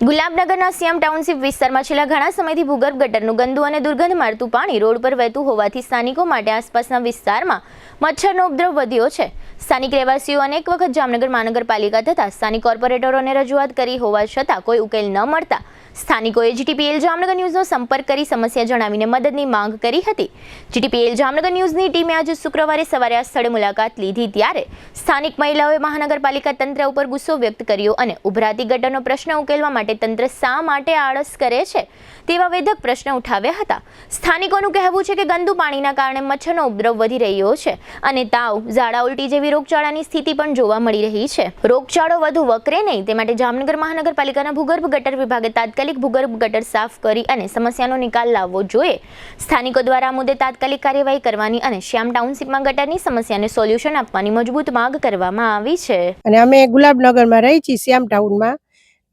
ગુલાબનગરના સિયામ township વિસ્તારમાં છેલ્લા ઘણા સમયથી ભૂગર્ભ ગટરનું ગંદુ અને દુર્ગંધ મારતું પાણી રોડ પર વહેતું હોવાથી સ્થાનિકો માટે આસપાસના વિસ્તારમાં મચ્છરનો ઉપદ્રવ વધ્યો છે। સ્થાનિક રહેવાસીઓ અનેક વખત જામનગર મહાનગરપાલિકા તથા સ્થાનિક કોર્પોરેટરોને રજૂઆત કરી હોવા છતાં કોઈ ઉકેલ ન મળતા સ્થાનિકોએ જીટીપીએલ જામનગર ન્યૂઝનો સંપર્ક કરી સમસ્યા જણાવીને મદદની માંગ કરી હતી। જીટીપીએલ જામનગર ન્યૂઝની ટીમે આજે શુક્રવારે સવારે આ સ્થળે મુલાકાત લીધી ત્યારે સ્થાનિક મહિલાઓએ મહાનગરપાલિકા તંત્ર ઉપર ગુસ્સો વ્યક્ત કર્યો અને ઉભરાતી ગટરનો પ્રશ્ન ઉકેલવા માટે તંત્ર શા માટે આળસ કરે છે તેવા વેધક પ્રશ્ન ઉઠાવ્યા હતા। સ્થાનિકોનું કહેવું છે કે ગંદુ પાણીના કારણે મચ્છરનો ઉપદ્રવ વધી રહ્યો છે અને તાવ, ઝાડા ઉલટી જેવી રોગચાળાની સ્થિતિ પણ જોવા મળી રહી છે। રોગચાળો વધુ વકરે નહીં તે માટે જામનગર મહાનગરપાલિકાના ભૂગર્ભ ગટર વિભાગે તાત્કાલિક ભૂગર્ભ ગટર સાફ કરી અને સમસ્યાનો નિકાલ લાવવો જોઈએ। સ્થાનિકો દ્વારા આ મુદ્દે તાત્કાલિક કાર્યવાહી કરવાની અને શ્યામ ટાઉનશીપમાં ગટરની સમસ્યાને સોલ્યુશન આપવાની મજબૂત માંગ કરવામાં આવી છે। અને અમે ગુલાબનગરમાં રહી છીએ શ્યામ ટાઉનમાં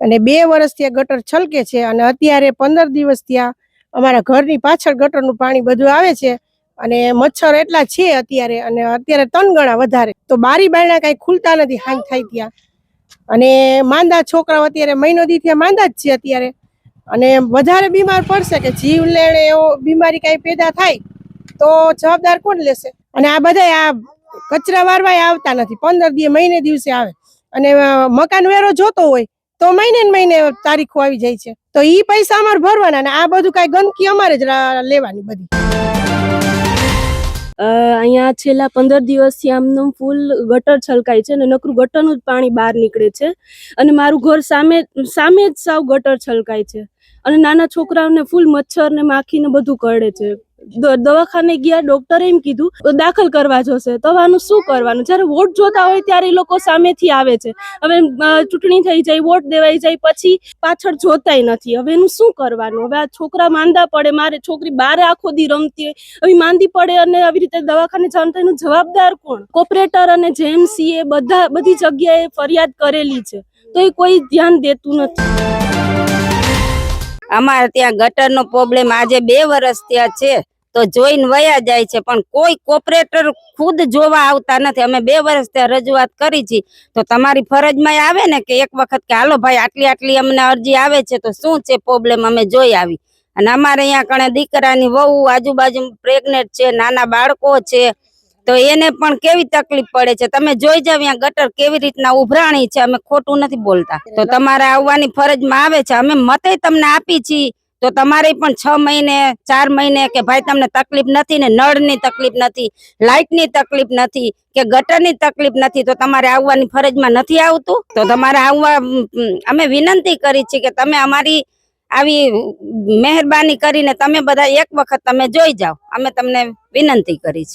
અને 2 વર્ષથી ગટર છલકે છે અને અત્યારે 15 દિવસ ત્યાં અમારા ઘરની પાછળ ગટરનું પાણી બધું આવે છે અને મચ્છર એટલા છે અત્યારે 3 ગણા વધારે તો બારી બારણા કઈ ખુલતા નથી હાંગ થાય ત્યાં અને માંદા છોકરાઓ અત્યારે મહિનો દી ત્યાં માંદા જ છે અત્યારે અને વધારે બીમાર પડશે કે જીવલેણ એવો બીમારી કઈ પેદા થાય તો જવાબદાર કોણ લેશે। અને આ બધા આ કચરા વારવાય આવતા નથી 15 મહિને દિવસે આવે અને મકાન વેરો જોતો હોય તો મહિને ને મહિને તારીખો આવી જાય છે તો ઈ પૈસા અમારે ભરવાના અને આ બધું કઈ ગંદકી અમારે જ લેવાની બધી। અહીંયા છેલ્લા 15 દિવસથી આમનું ફૂલ ગટર છલકાય છે અને નકરું ગટરનું જ પાણી બહાર નીકળે છે અને મારું ઘર સામે જ સાવ ગટર છલકાય છે અને નાના છોકરાઓને ફૂલ મચ્છર ને માખી ને બધું કરડે છે। દવાખાને ગયા, ડોક્ટરે એમ કીધું દાખલ કરવા જોશે તો આનું શું કરવાનું? જ્યારે વોટ જોતા હોય ત્યારે એ લોકો સામેથી આવે છે। હવે ચૂંટણી થઈ જાય, વોટ દેવાઈ જાય પછી પાછળ જોતાય નથી। હવે એનું શું કરવાનું? હવે આ છોકરા માંદા પડે, મારે છોકરી બારે આખો દી રમતી હોય, હવે માંદી પડે અને આવી રીતે દવાખાને જવાનું એનું જવાબદાર કોણ? કોર્પોરેટર અને જેએમસી એ બધી જગ્યાએ ફરિયાદ કરેલી છે તો એ કોઈ ધ્યાન દેતું નથી। અમારે ત્યાં ગટરનો પ્રોબ્લેમ આજે 2 વર્ષ ત્યાં છે તો જોઈને વયા જાય છે પણ કોઈ કોર્પોરેટર ખુદ જોવા આવતા નથી। અમે 2 વર્ષ ત્યાં રજૂઆત કરી છે તો તમારી ફરજમાં આવે ને કે એક વખત કે હાલો ભાઈ આટલી અમને અરજી આવે છે તો શું છે પ્રોબ્લેમ અમે જોઈ આવી। અને અમારે અહીંયા કણે દીકરાની વહુ આજુબાજુ પ્રેગ્નેન્ટ છે, નાના બાળકો છે તો એને પણ કેવી તકલીફ પડે છે। તમે જોઈ જાવ અહીંયા ગટર કેવી રીતના ઉભરાણી છે, અમે ખોટું નથી બોલતા। તો તમારે આવવાની ફરજમાં આવે છે, અમે મતે તમને આપી છીએ તો તમારે પણ 6 મહિને 4 મહિને કે ભાઈ તમને તકલીફ નથી ને નળની તકલીફ નથી, લાઇટની તકલીફ નથી કે ગટરની તકલીફ નથી તો તમારે આવવાની ફરજમાં નથી આવતું? તો તમારે આવવા અમે વિનંતી કરી છે કે તમે અમારી આવી મહેરબાની કરીને તમે બધા એક વખત તમે જોઈ જાઓ, અમે તમને વિનંતી કરી છે।